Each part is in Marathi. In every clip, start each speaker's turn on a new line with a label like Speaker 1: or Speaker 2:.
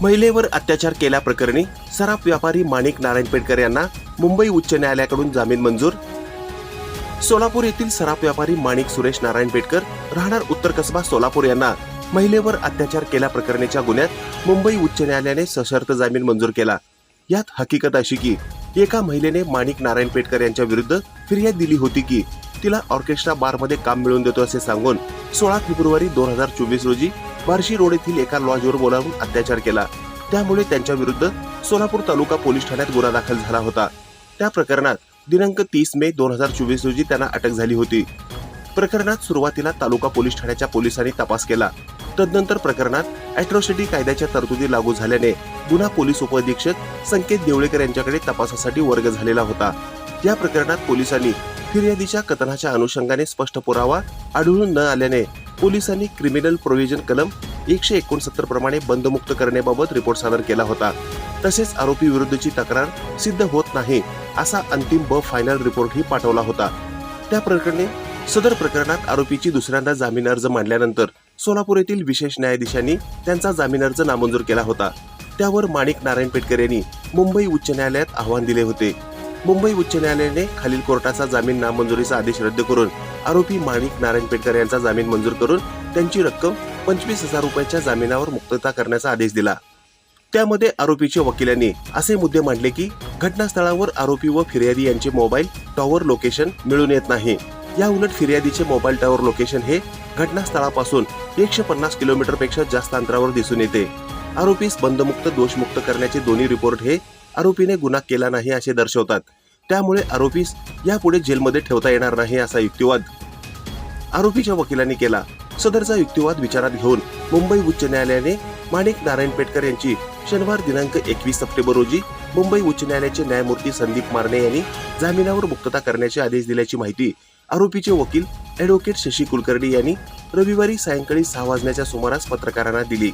Speaker 1: महिलेवर अत्याचार केल्याप्रकरणी सराफ व्यापारी माणिक नारायण पेटकर यांना मुंबई उच्च न्यायालयाकडून जामीन मंजूर। सोलापूर येथील सराफ व्यापारी माणिक सुरेश नारायण पेटकर राहणार उत्तर कसबा सोलापूर यांना महिलेवर अत्याचार केल्याप्रकरणीच्या गुन्ह्यात मुंबई उच्च न्यायालयाने सशर्त जामीन मंजूर केला। यात हकीकत अशी की एका महिलेने माणिक नारायण पेटकर यांच्या विरुद्ध फिर्याद दिली होती की तिला ऑर्केस्ट्रा बारमध्ये काम मिळवून देतो असे सांगून 16 फेब्रुवारी 2024 रोजी बार्शी रोड येथील एका लॉजवर बोलावून अत्याचार केला। त्यामुळे त्यांच्या विरुद्ध सोलापूर तालुका पोलीस ठाण्यात गुन्हा दाखल झाला होता। त्या प्रकरणात दिनांक 30 मे 2024 रोजी त्यांना अटक झाली होती। प्रकरणात सुरुवातीला तालुका पोलीस ठाण्याच्या पोलिसांनी तपास केला। तदनंतर प्रकरणात अॅट्रॉसिटी कायद्याच्या तरतुदी लागू झाल्याने गुन्हा पोलीस उपअधीक्षक संकेत देवळेकर यांच्याकडे तपासासाठी वर्ग झालेला होता। या प्रकरणात पोलिसांनी फिर्यादीच्या कथनाच्या अनुषंगाने स्पष्ट पुरावा आढळून न आल्याने पोलिसांनी क्रिमिनल प्रोव्हिजन कलम 169 प्रमाणे बंदमुक्त करण्याबाबत रिपोर्ट सादर केला होता। तसेच आरोपी विरुद्धची तक्रार सिद्ध होत नाही असा अंतिम फायनल रिपोर्टही पाठवला होता। त्या प्रकरणी सदर प्रकरणात आरोपीची दुसऱ्यांदा जामीन अर्ज मांडल्यानंतर सोलापूर येथील विशेष न्यायाधीशांनी त्यांचा जामीन अर्ज नामंजूर केला होता। त्यावर माणिक नारायण पेटकर यांनी मुंबई उच्च न्यायालयात आव्हान दिले होते। मुंबई उच्च न्यायालयाने खालील कोर्टाचा जामीन नामंजुरीचा आदेश रद्द करून आरोपी माणिक नारायण पेटकर यांचा जामीन मंजूर करून त्यांची रक्कम 25,000 रुपयाच्या जामिनावर मुक्तता करण्याचा आदेश दिला। त्यामध्ये आरोपीच्या वकिलांनी असे मुद्दे मांडले की घटनास्थळावर आरोपी व फिर्यादी यांचे मोबाईल टॉवर लोकेशन मिळून येत नाही। या उलट फिर्यादीचे मोबाईल टॉवर लोकेशन हे घटनास्थळापासून 150 किलोमीटर पेक्षा जास्त अंतरावर दिसून येते। आरोपीस बंदमुक्त दोषमुक्त करण्याचे दोन्ही रिपोर्ट हे आरोपीने गुन्हा केला नाही असे दर्शवतात। त्यामुळे आरोपीस यापुढे जेलमध्ये ठेवता येणार नाही असा युक्तिवाद आरोपीच्या वकिलांनी केला। सदरचा युक्तिवाद विचारात घेऊन मुंबई उच्च न्यायालयाने माणिक नारायण पेटकर यांची शनिवार दिनांक 21 सप्टेंबर रोजी मुंबई उच्च न्यायालयाचे न्यायमूर्ती संदीप मारणे यांनी जामिनावर मुक्तता करण्याचे आदेश दिल्याची माहिती आरोपीचे वकील ॲडव्होकेट शशी कुलकर्णी यांनी रविवारी सायंकाळी 6 वाजण्याच्या सुमारास पत्रकारांना दिली।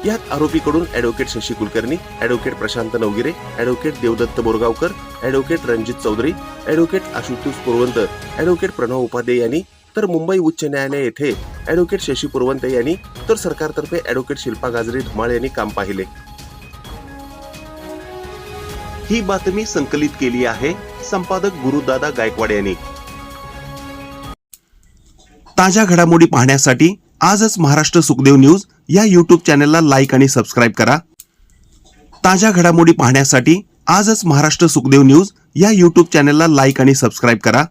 Speaker 1: यात आरोपीकडून advocate Shashi Kulkarni, advocate Prashant Navgire, advocate Devdatta Borgaonkar, advocate Ranjit Chaudhari, advocate Ashutosh Purwant, advocate Pranav Upadhye यांनी तर मुंबई उच्च न्यायालय येथे ॲडव्होकेट शशी पुरवंत यांनी तर सरकारतर्फे ॲडव्होकेट शिल्पा गाजरे धुमाळ यांनी काम पाहिले। ही बातमी संकलित केली आहे संपादक गुरुदादा गायकवाड यांनी। ताज्या घडामोडी पाहण्यासाठी आजच महाराष्ट्र सुखदेव न्यूज या YouTube चॅनलला लाईक आणि सबस्क्राईब करा। ताज्या घडामोडी पाहण्यासाठी आजच महाराष्ट्र सुखदेव न्यूज या YouTube चॅनलला लाईक आणि सबस्क्राईब करा।